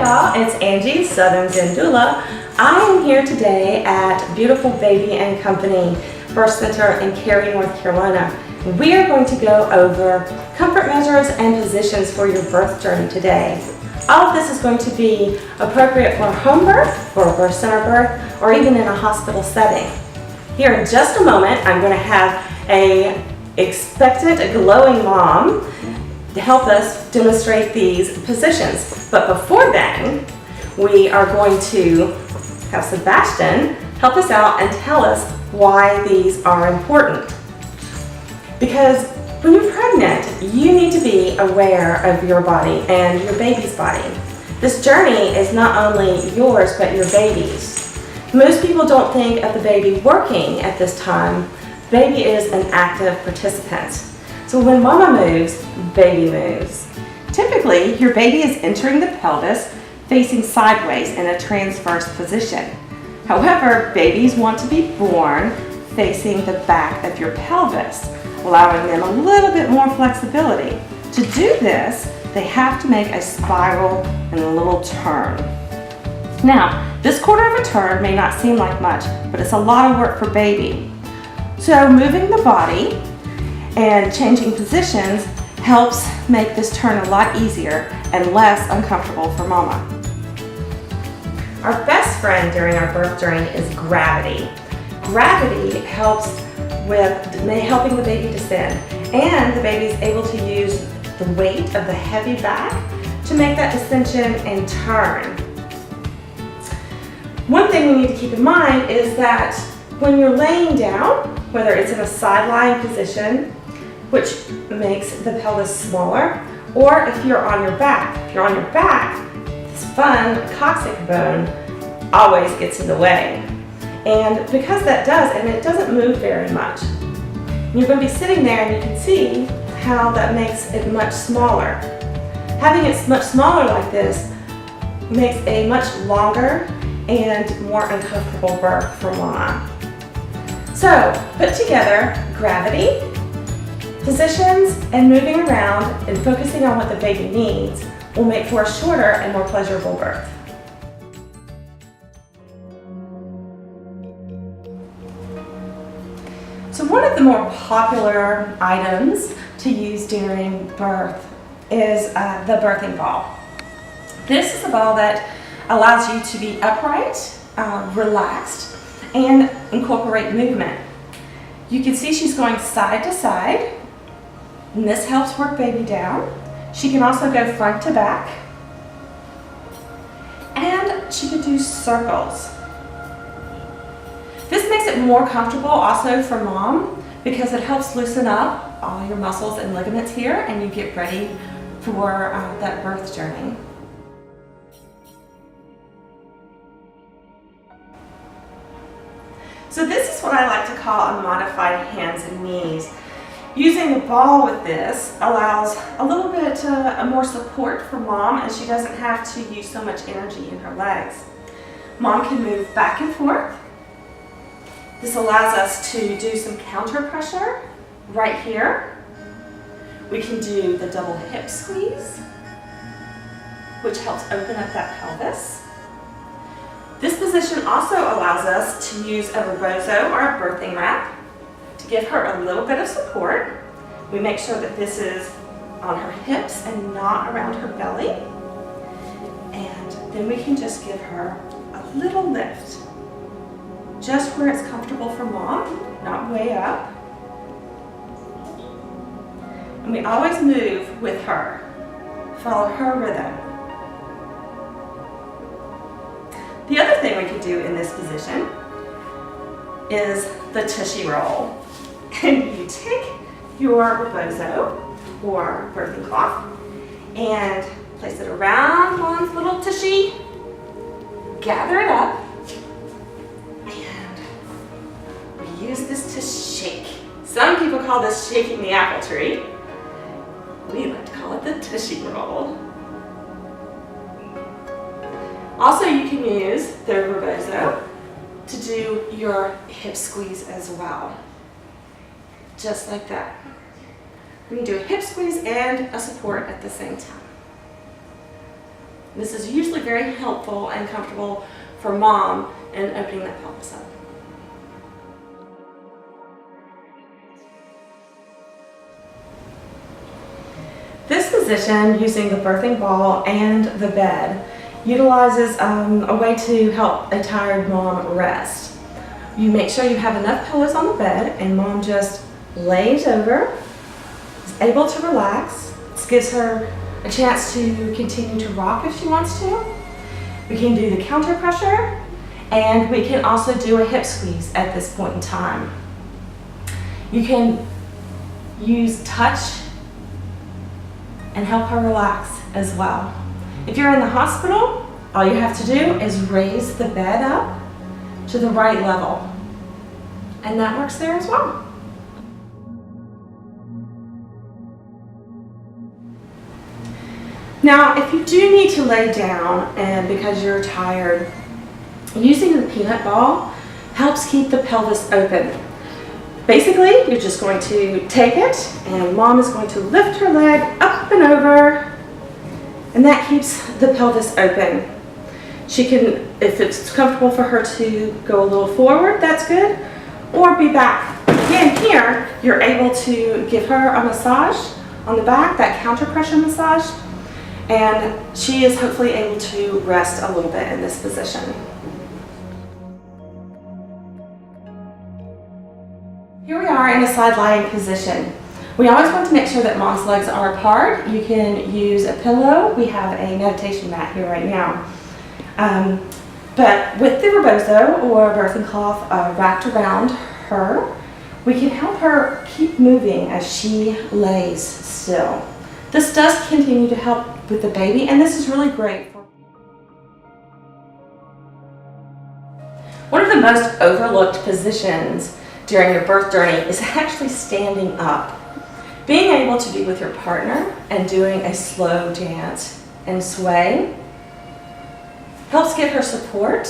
y'all, it's Angie, Southern Zen Doula. I am here today at beautiful Baby and Company Birth Center in Cary, North Carolina. We are going to go over comfort measures and positions for your birth journey today. All of this is going to be appropriate for home birth, for a birth center birth, or even in a hospital setting. Here in just a moment, I'm going to have a expectant, glowing mom to help us demonstrate these positions. But before then, we are going to have Sebastian help us out and tell us why these are important. Because when you're pregnant, you need to be aware of your body and your baby's body. This journey is not only yours, but your baby's. Most people don't think of the baby working at this time. Baby is an active participant. So when mama moves, baby moves. Typically, your baby is entering the pelvis facing sideways in a transverse position. However, babies want to be born facing the back of your pelvis, allowing them a little bit more flexibility. To do this, they have to make a spiral and a little turn. Now, this quarter of a turn may not seem like much, but it's a lot of work for baby. So moving the body and changing positions helps make this turn a lot easier and less uncomfortable for mama. Our best friend during our birth journey is gravity. Gravity helps with helping the baby descend, and the baby is able to use the weight of the heavy back to make that descension and turn. One thing we need to keep in mind is that when you're laying down, whether it's in a sideline position, which makes the pelvis smaller, or if you're on your back. If you're on your back, this fun coccyx bone always gets in the way. And because that does, and it doesn't move very much, you're going to be sitting there and you can see how that makes it much smaller. Having it much smaller like this makes a much longer and more uncomfortable birth for mama. So, put together gravity, positions, and moving around and focusing on what the baby needs will make for a shorter and more pleasurable birth. So one of the more popular items to use during birth is the birthing ball. This is a ball that allows you to be upright, relaxed, and incorporate movement. You can see she's going side to side, and this helps work baby down. She can also go front to back, and she could do circles. This makes it more comfortable also for mom because it helps loosen up all your muscles and ligaments here, and you get ready for that birth journey. So this is what I like to call a modified hands and knees. Using the ball with this allows a little bit more support for mom, and she doesn't have to use so much energy in her legs. Mom can move back and forth. This allows us to do some counter pressure right here. We can do the double hip squeeze, which helps open up that pelvis. This position also allows us to use a rebozo or a birthing wrap to give her a little bit of support. We make sure that this is on her hips and not around her belly. And then we can just give her a little lift, just where it's comfortable for mom, not way up. And we always move with her, follow her rhythm. The other thing we could do in this position is the tushy roll. And you take your rebozo or birthing cloth and place it around mom's little tushy, gather it up, and we use this to shake. Some people call this shaking the apple tree. We like to call it the tushy roll. Also, you can use the rebozo to do your hip squeeze as well. Just like that. We can do a hip squeeze and a support at the same time. This is usually very helpful and comfortable for mom in opening that pelvis up. This position, using the birthing ball and the bed, utilizes a way to help a tired mom rest. You make sure you have enough pillows on the bed and mom just lays over, is able to relax. This gives her a chance to continue to rock if she wants to. We can do the counter pressure, and we can also do a hip squeeze at this point in time. You can use touch and help her relax as well. If you're in the hospital, all you have to do is raise the bed up to the right level, and that works there as well. Now, if you do need to lay down and because you're tired, using the peanut ball helps keep the pelvis open. Basically, you're just going to take it and mom is going to lift her leg up and over, and that keeps the pelvis open. She can, if it's comfortable for her to go a little forward, that's good, or be back. Again, here, you're able to give her a massage on the back, that counter pressure massage, and she is hopefully able to rest a little bit in this position. Here we are in a side lying position. We always want to make sure that mom's legs are apart. You can use a pillow. We have a meditation mat here right now. But with the rebozo or birthing cloth wrapped around her, we can help her keep moving as she lays still. This does continue to help with the baby, and this is really great. One of the most overlooked positions during your birth journey is actually standing up. Being able to be with your partner and doing a slow dance and sway helps give her support.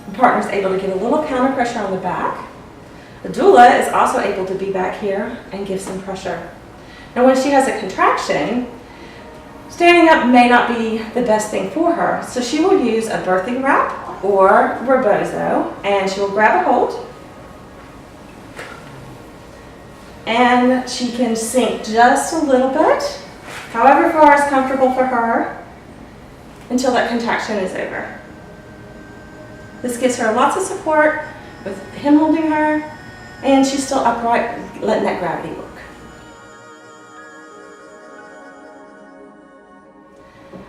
The partner's able to get a little counter pressure on the back. The doula is also able to be back here and give some pressure. Now when she has a contraction, standing up may not be the best thing for her, so she will use a birthing wrap or rebozo, and she will grab a hold, and she can sink just a little bit, however far is comfortable for her, until that contraction is over. This gives her lots of support with him holding her, and she's still upright, letting that gravity work.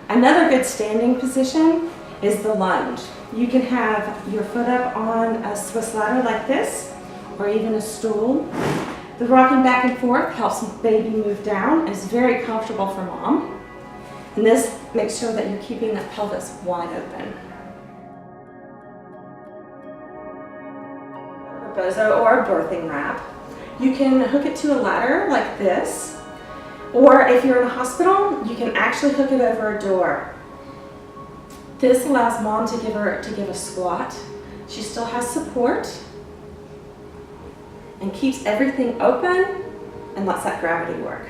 Another good standing position is the lunge. You can have your foot up on a Swiss ladder like this, or even a stool. The rocking back and forth helps the baby move down and is very comfortable for mom. And this makes sure that you're keeping that pelvis wide open. A rebozo or a birthing wrap. You can hook it to a ladder like this, or if you're in a hospital, you can actually hook it over a door. This allows mom to give a squat. She still has support and keeps everything open and lets that gravity work.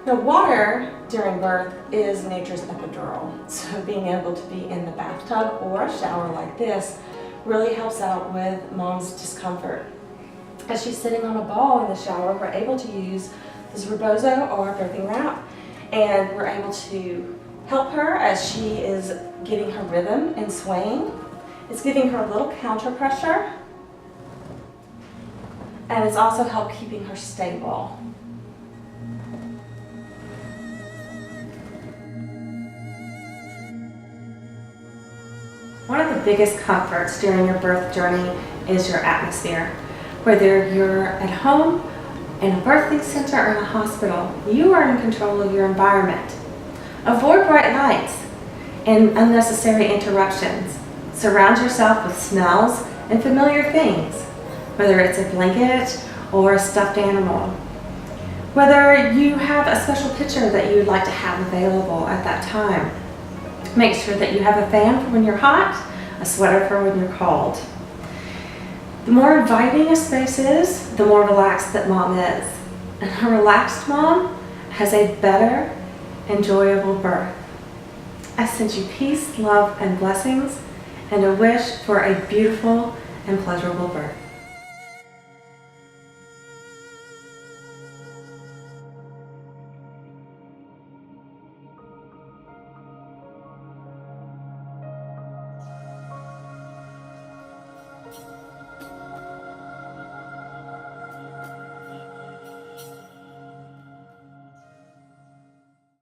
Now, water during birth is nature's epidural, so being able to be in the bathtub or a shower like this really helps out with mom's discomfort. As she's sitting on a ball in the shower, we're able to use this rebozo or birthing wrap, and we're able to help her as she is getting her rhythm and swaying. It's giving her a little counter pressure, and it's also helped keeping her stable. One of the biggest comforts during your birth journey is your atmosphere. Whether you're at home, in a birthing center, or in a hospital, you are in control of your environment. Avoid bright lights and unnecessary interruptions. Surround yourself with smells and familiar things, whether it's a blanket or a stuffed animal. Whether you have a special picture that you would like to have available at that time. Make sure that you have a fan for when you're hot, a sweater for when you're cold. The more inviting a space is, the more relaxed that mom is. and a relaxed mom has a better, enjoyable birth. I send you peace, love, and blessings, and a wish for a beautiful and pleasurable birth.